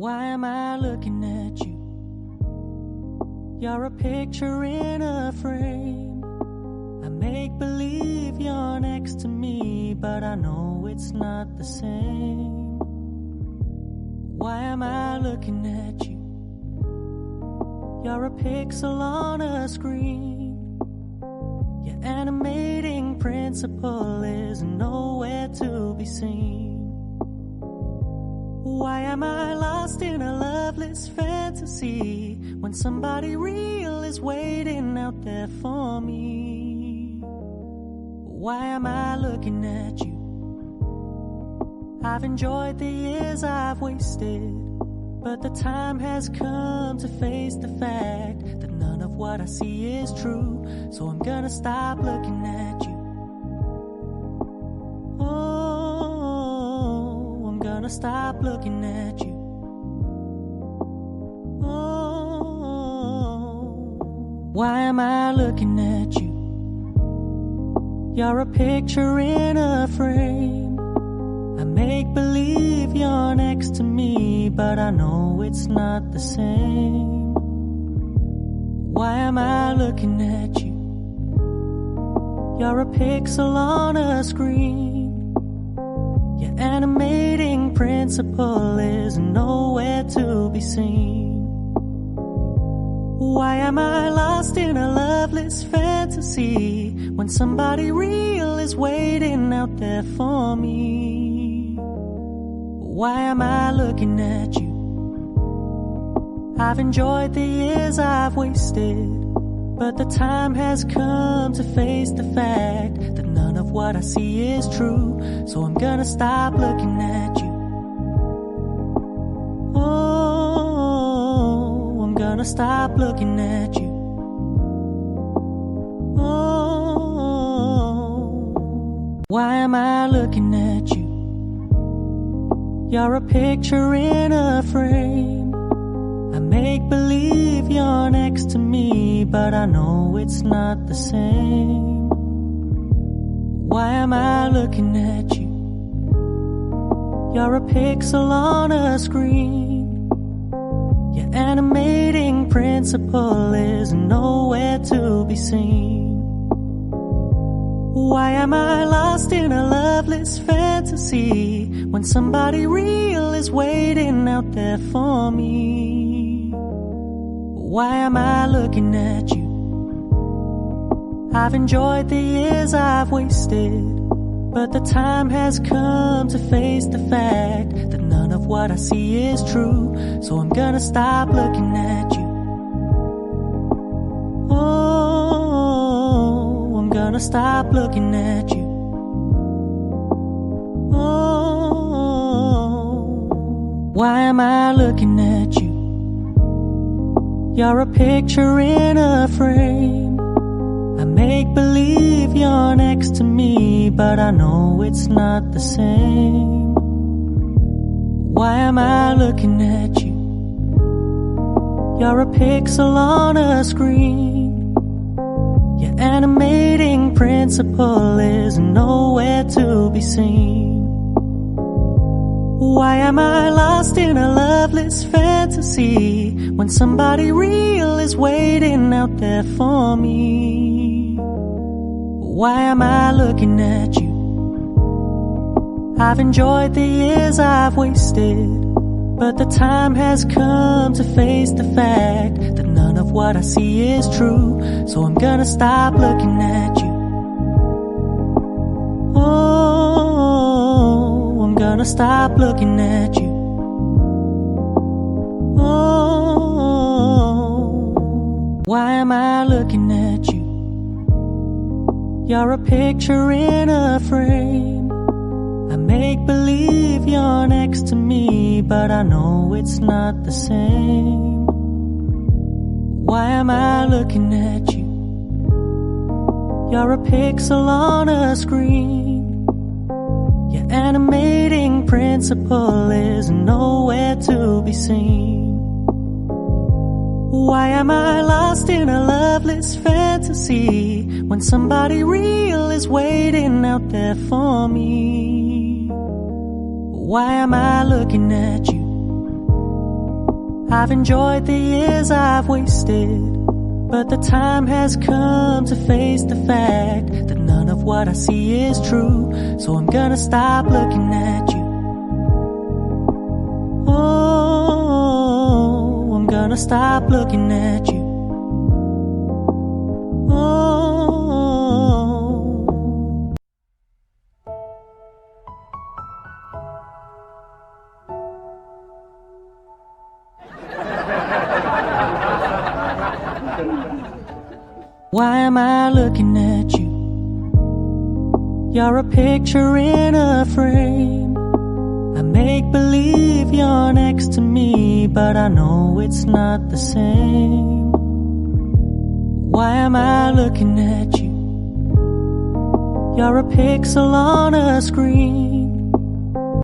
Why am I looking at you? You're a picture in a frame. I make believe you're next to me, but I know it's not the same. Why am I looking at you? You're a pixel on a screen. Your animating principle is nowhere to be seen. Why am I lost in a loveless fantasy when somebody real is waiting out there for me? Why am I looking at you? I've enjoyed the years I've wasted, but the time has come to face the fact that none of what I see is true. So I'm gonna stop looking at you. I'm gonna stop looking at you. Why am I looking at you? You're a picture in a frame. I make believe you're next to me, but I know it's not the same. Why am I looking at you? You're a pixel on a screen. Your animating principle is nowhere to be seen. Why am I lost in a loveless fantasy when somebody real is waiting out there for me? Why am I looking at you? I've enjoyed the years I've wasted, but the time has come to face the fact that none of what I see is true. So I'm gonna stop looking at you. I'm gonna stop looking at you. Why am I looking at you? You're a picture in a frame. I make believe you're next to me, but I know it's not the same. Why am I looking at you? You're a pixel on a screen. Your animating principle is nowhere to be seen. Why am I lost in a loveless fantasy when somebody real is waiting out there for me? Why am I looking at you? I've enjoyed the years I've wasted, but the time has come to face the fact that none of what I see is true. So I'm gonna stop looking at you. I'm gonna stop looking at you. Why am I looking at you? You're a picture in a frame. I make believe you're next to me, but I know it's not the same. Why am I looking at you? You're a pixel on a screen. Your animating principle is nowhere to be seen. Why am I lost in a loveless fantasy when somebody real is waiting out there for me? Why am I looking at you? I've enjoyed the years I've wasted, but the time has come to face the fact that none of what I see is true. So I'm gonna stop looking at you. I'm gonna stop looking at you. Why am I looking at you? You're a picture in a frame. I make believe you're next to me, but I know it's not the same. Why am I looking at you? You're a pixel on a screen. Your animating principle is nowhere to be seen. Why am I lost in a loveless fantasy when somebody real is waiting out there for me? Why am I looking at you? I've enjoyed the years I've wasted, but the time has come to face the fact that none of what I see is true. So I'm gonna stop looking at you. Oh, I'm gonna stop looking at you. Oh. Why am I looking at you? You're a picture in a frame. I make believe you're next to me, but I know it's not the same. Why am I looking at you? You're a pixel on a screen.